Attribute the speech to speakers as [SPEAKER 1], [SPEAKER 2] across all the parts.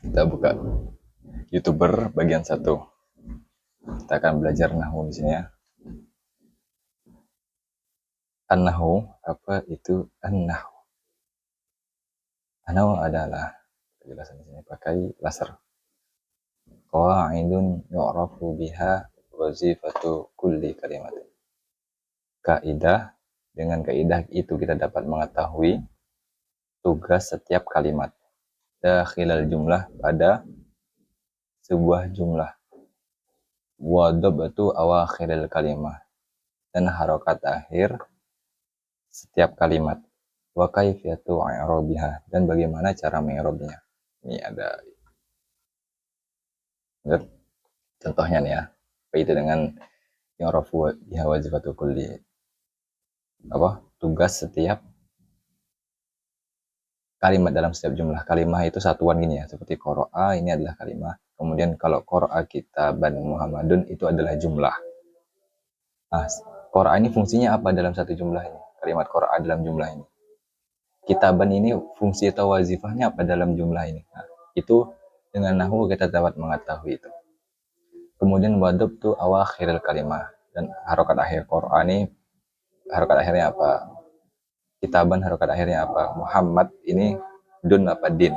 [SPEAKER 1] Kita buka YouTuber bagian 1. Kita akan belajar nahwu di sini ya. An-nahwu, apa itu an-nahwu? An-nahwu adalah, penjelasan di sini pakai laser. Qawaidun yu'rafu biha wazifatu kulli kalimat. Kaidah, dengan kaidah itu kita dapat mengetahui tugas setiap kalimat. Dakhilal jumlah, pada sebuah jumlah. Wa dabtu awakhiril kalimah, dan harokat akhir setiap kalimat. Wa kaifiyatu i'rabiha, dan bagaimana cara mengi'rabnya. Ini ada contohnya nih ya. Itu dengan yu'rafu biha wazifatu kulli, tugas setiap kalimat dalam setiap jumlah. Kalimah itu satuan gini ya, seperti qara'a ini adalah kalimah. Kemudian kalau qara'a kitaban Muhammadun itu adalah jumlah. Nah, qara'a ini fungsinya apa dalam satu jumlah ini? Kalimat qara'a dalam jumlah ini. Kitaban ini fungsi atau wazifahnya apa dalam jumlah ini? Nah, itu dengan nahwu kita dapat mengetahui itu. Kemudian wadab tu awakhiril kalimah, dan harokat akhir qara'a ini harokat akhirnya apa? Kitaban harokat akhirnya apa? Muhammad ini dun apa din?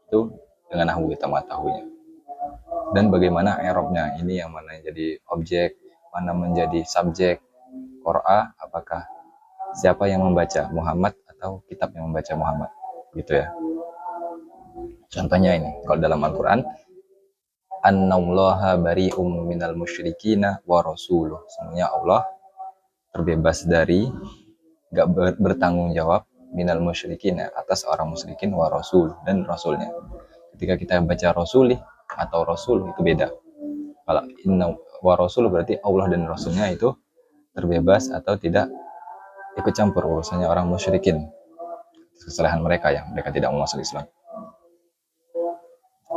[SPEAKER 1] Itu dengan nahwu kita mengetahuinya. Dan bagaimana i'rabnya, ini yang mana jadi objek, mana menjadi subjek. Qara'a apakah siapa yang membaca, Muhammad atau kitab yang membaca Muhammad, gitu ya. Contohnya ini, kalau dalam Al-Quran, Annallaha bari'um minal musyrikina wa rasuluh, semuanya Allah terbebas dari, gak bertanggung jawab, minal musyrikina, atas orang musyrikin, wa rasul, dan rasulnya. Ketika kita baca rasulih atau rasul itu beda. Kalau inna wa rasul berarti Allah dan rasulnya itu terbebas atau tidak ikut campur urusannya orang musyrikin, kesalahan mereka yang mereka tidak mau masuk Islam.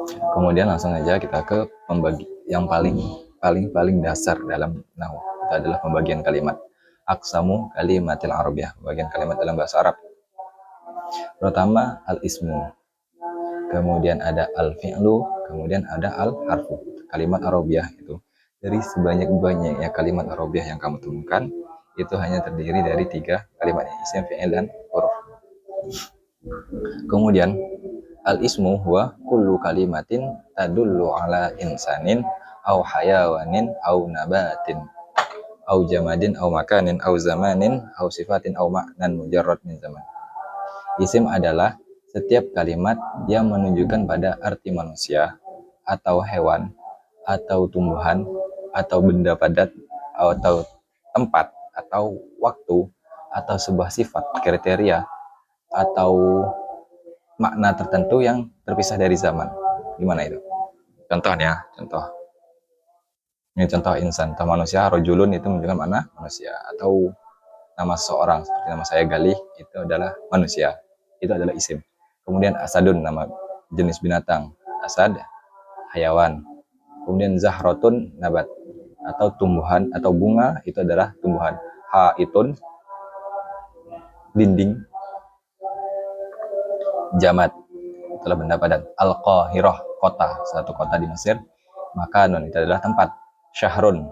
[SPEAKER 1] Kemudian langsung aja kita ke pembagi yang paling dasar dalam nahwu. Itu adalah pembagian kalimat. Aqsamu kalimatil arabiyah, pembagian kalimat dalam bahasa Arab. Pertama al-ismu, kemudian ada al-fi'lu, kemudian ada al-harfu. Kalimat arabiyah itu dari sebanyak-banyaknya kalimat arabiyah yang kamu temukan, itu hanya terdiri dari 3 kalimat, isim, fi'il, dan huruf. Kemudian al-ismu huwa kullu kalimatin tadullu ala insanin au hayawanin au nabatin au jamadin au makanin au zamanin au sifatin au ma'nan mujarrad min zaman. Isim adalah setiap kalimat yang menunjukkan pada arti manusia atau hewan atau tumbuhan atau benda padat atau tempat atau waktu atau sebuah sifat, kriteria atau makna tertentu yang terpisah dari zaman. Gimana itu? Contohnya, ini contoh insan, contoh manusia. Rojulun itu menunjukkan makna manusia, atau nama seseorang seperti nama saya Galih itu adalah manusia, itu adalah isim. Kemudian asadun, nama jenis binatang, asad hayawan. Kemudian zahrotun nabat, atau tumbuhan atau bunga, itu adalah tumbuhan. Haitun dinding. Jamad adalah benda padat. Al-Qahirah kota, satu kota di Mesir. Makanun itu adalah tempat. Syahrun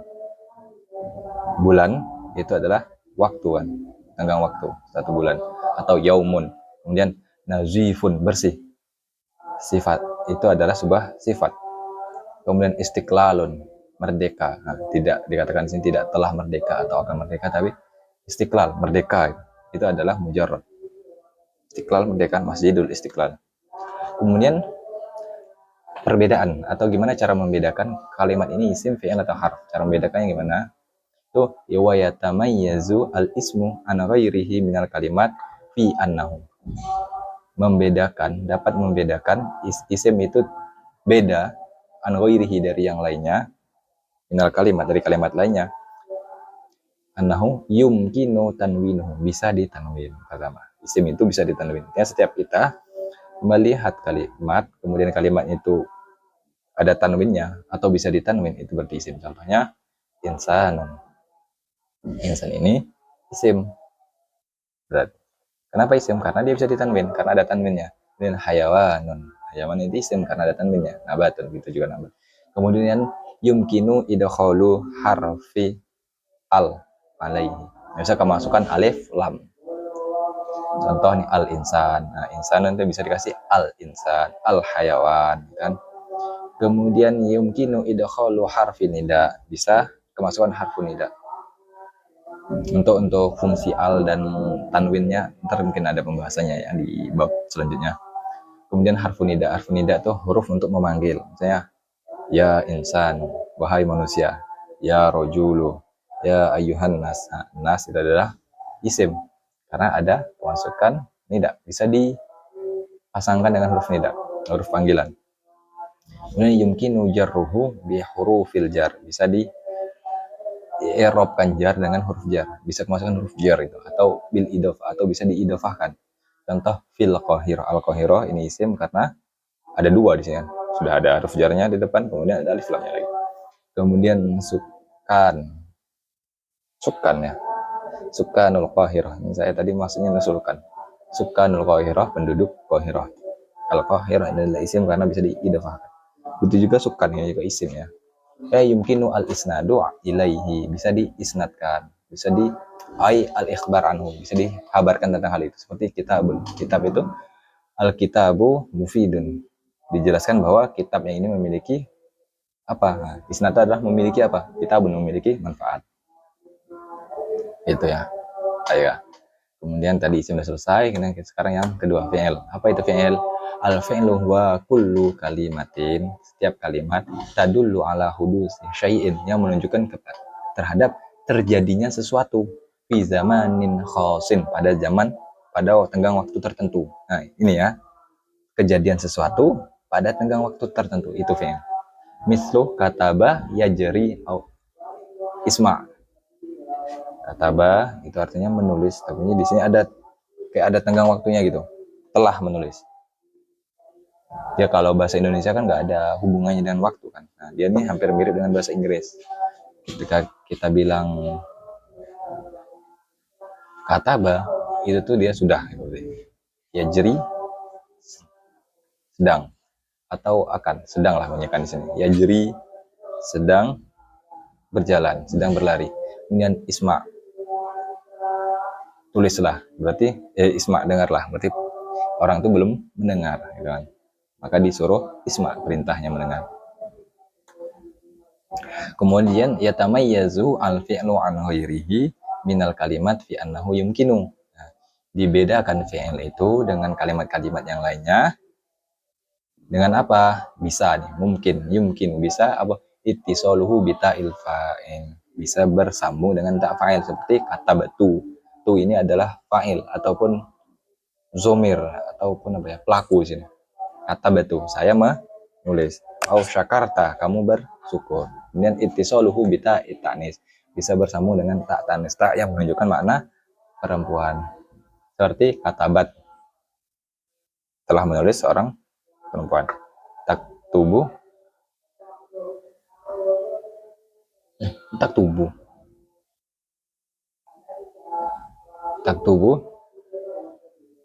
[SPEAKER 1] bulan, itu adalah waktuan, tenggang waktu, 1 bulan. Atau yaumun. Kemudian nazifun, bersih, sifat, itu adalah sebuah sifat. Kemudian istiqlalun, merdeka. Nah, tidak dikatakan di sini tidak telah merdeka atau akan merdeka, tapi istiqlal, merdeka, itu adalah mujarrad. Istiqlal, merdeka, Masjidul Istiqlal. Kemudian perbedaan atau gimana cara membedakan kalimat ini isim, fi'il, atau harf. Cara membedakannya gimana? Itu wa yatamayyazu al-ismu an ghairihi minal kalimat fi annahu. Dapat membedakan isim itu beda an ghairihi, dari yang lainnya, minal kalimat, dari kalimat lainnya, annahu yumkinu tanwinuhu, bisa ditanwin. Pertama, isim itu bisa ditanwin. Ya, setiap kita melihat kalimat, kemudian kalimat itu ada tanwinnya atau bisa ditanwin, itu berarti isim. Contohnya insanun, insan ini isim. Berarti kenapa isim? Karena dia bisa ditanwin, karena ada tanwinnya. Dan hayawanun, hayawan itu isim karena ada tanwinnya. Nabatun gitu juga nabat. Kemudian yumkinu idkhalu harfi al alaihi. Bisa kemasukan alif lam. Contoh nih al insan. Nah, insan nanti bisa dikasih al insan, al hayawan kan. Kemudian yumkinu idkhalu harfi nida. Bisa kemasukan harfu nida. Untuk fungsi al dan tanwinnya ntar mungkin ada pembahasannya ya di bab selanjutnya. Kemudian harfu nida tuh huruf untuk memanggil. Misalnya ya insan, wahai manusia, ya rojulu, ya ayuhan nas. Nah, nas itu adalah isim karena ada pemasukan nida, bisa dipasangkan dengan huruf nida, huruf panggilan. Kemudian yumkinu jarruhu bi hurufil jar, bisa di i'rabkan jar dengan huruf jar, bisa kemasukan huruf jar itu, atau bil idhofah, atau bisa diidhofahkan. Contoh fil qahirah, al qahirah ini isim karena ada dua di sini, sudah ada huruf jarnya di depan, kemudian ada alif lamnya lagi. Kemudian sukan ya, sukanul qahirah, ini saya tadi maksudnya nusulkan, sukanul qahirah, penduduk qahirah. Al qahirah ini adalah isim karena bisa diidhofahkan. Begitu juga sukan ini juga isim ya. Yumkinu al isnadu ilaihi, bisa diisnadkan, bisa di al ikhbar anhu, bisa dikabarkan tentang hal itu. Seperti kitab itu al kitabu mufidun, dijelaskan bahwa kitab yang ini memiliki apa. Nah, isnad adalah memiliki apa, kitabun memiliki manfaat itu ya. Ayo, kemudian tadi isim sudah selesai. Sekarang yang kedua, fi'il. Apa itu fi'il? Al fi'lu huwa kullu kalimatin, setiap kalimat tadullu ala hudusi syai'in, yang menunjukkan terhadap terjadinya sesuatu fi zamanin khosin, pada tenggang waktu tertentu. Nah, ini ya, kejadian sesuatu pada tenggang waktu tertentu, itu fi'il. Mislu kataba yajri au isma. Kataba itu artinya menulis, tapi di sini ada kayak ada tenggang waktunya gitu, telah menulis. Ya kalau bahasa Indonesia kan nggak ada hubungannya dengan waktu kan. Nah, dia ini hampir mirip dengan bahasa Inggris. Ketika kita bilang kataba, itu tuh dia sudah. Ya jeri, sedang, atau akan, sedang lah banyak kan di sini. Ya jeri, sedang berjalan, sedang berlari. Kemudian isma, tulislah, berarti isma, dengarlah, berarti orang itu belum mendengar, gitu kan. Maka disuruh isma, perintahnya mendengar. Kemudian yatamayyazu al-fi'lu an ghairihi minal kalimat fi annahu yumkinu. Nah, dibedakan fi'il itu dengan kalimat-kalimat yang lainnya dengan apa? Bisa nih, mungkin, yumkin, bisa apa? Ittisaluhu bita'il fa'il, bisa bersambung dengan tak fa'il, seperti kata batu. Tu ini adalah fa'il ataupun zomir ataupun apa ya, pelaku sini. Kata batu, saya menulis. Au syakarta, kamu bersyukur. Kemudian ittisaluhu bita itanis, bisa bersambung dengan tak tanis, tak yang menunjukkan makna perempuan. Seperti katabat, telah menulis seorang perempuan. Tak tubuh, tak tubuh, tak tubuh.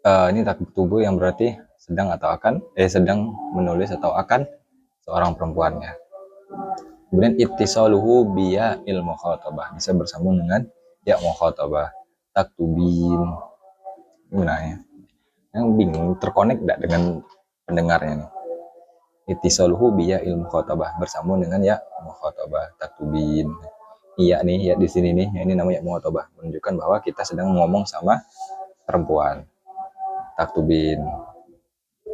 [SPEAKER 1] Ini tak tubuh yang berarti sedang atau akan, sedang menulis atau akan seorang perempuan ya. Kemudian ittisaluhu biya ilmu khotabah, bisa bersambung dengan ya mukhatabah. Taktubin, gimana ya? Yang bingung, terkonek tidak dengan pendengarnya nih. Ittisaluhu biya ilmu khotabah, bersambung dengan ya mukhatabah. Taktubin. Iya nih, ya di sini nih, ini namanya mukhatabah, menunjukkan bahwa kita sedang ngomong sama perempuan. Taktubin,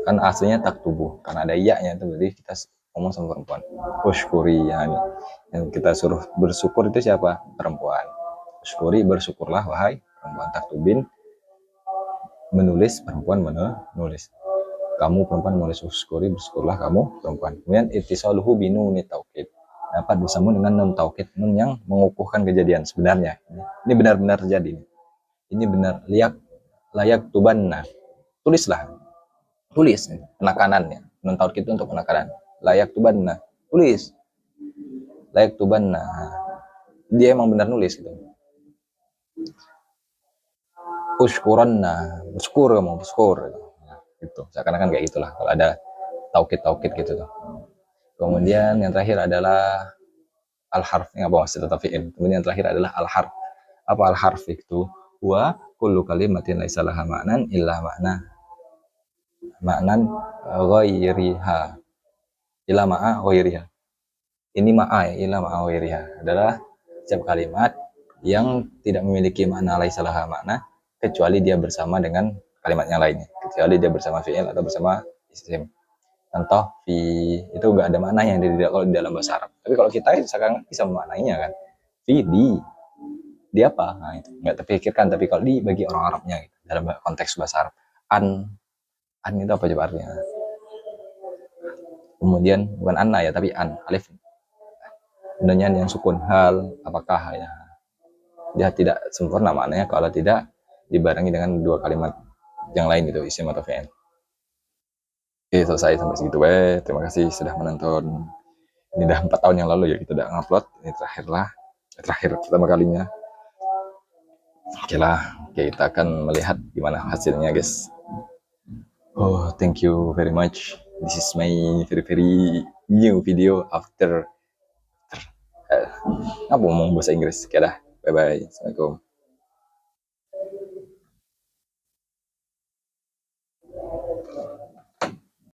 [SPEAKER 1] kan aslinya taktubuh, karena ada iya-nya itu berarti kita ngomong sama perempuan. Ushkuri, ya nih, yang kita suruh bersyukur itu siapa? Perempuan. Ushkuri, bersyukurlah wahai perempuan. Taktubin, menulis, perempuan menulis. Kamu perempuan menulis, ushkuri, bersyukurlah kamu perempuan. Kemudian ittisaluhu binuni taukid, dapat bersambung dengan nun taukid, nun yang mengukuhkan kejadian sebenarnya. Ini benar-benar terjadi. Ini benar, layak tubanna, tulislah, tulis, penekanannya. Nun taukid itu untuk penekanan. Layak tubanna, tulis. Layak tubanna, dia emang benar nulis gitu. Ushkuranna, uskur, mau uskur gitu. Seakan-akan kayak gitulah. Kalau ada taukid gitu tuh. Kemudian yang terakhir adalah al-harf, ini apa maksudnya fi'il. Kemudian yang terakhir adalah al-harf. Apa al-harf itu? Wa kullu kalimatin laisa laha ma'nan illa ma'nan ghairiha. Ila ma'a ghairiha. Ini ma'a ya, ila ma'a ghairiha adalah setiap kalimat yang tidak memiliki makna laisa laha makna kecuali dia bersama dengan kalimat yang lainnya. Kecuali dia bersama fi'il atau bersama isim. Contoh fi itu enggak ada maknanya kalau di dalam bahasa Arab. Tapi kalau kita sekarang bisa memaknainya kan. Fi di apa? Nah, itu enggak terpikirkan, tapi kalau di bagi orang Arabnya gitu, dalam konteks bahasa Arab. An itu apa coba artinya? Kemudian bukan anna ya, tapi an, alif. Kemudian yang sukun hal, apakah ya. Dia tidak sempurna maknanya kalau tidak dibarengi dengan dua kalimat yang lain gitu, isim atau fi'il. Oke, selesai sampai segitu. Terima kasih sudah menonton. Ini udah 4 tahun yang lalu ya kita udah ngupload. Ini terakhir pertama kalinya. Oke lah, kita akan melihat gimana hasilnya guys. Oh, thank you very much. This is my very new video after apa ngomong bahasa Inggris. Oke dah, bye bye. Assalamualaikum.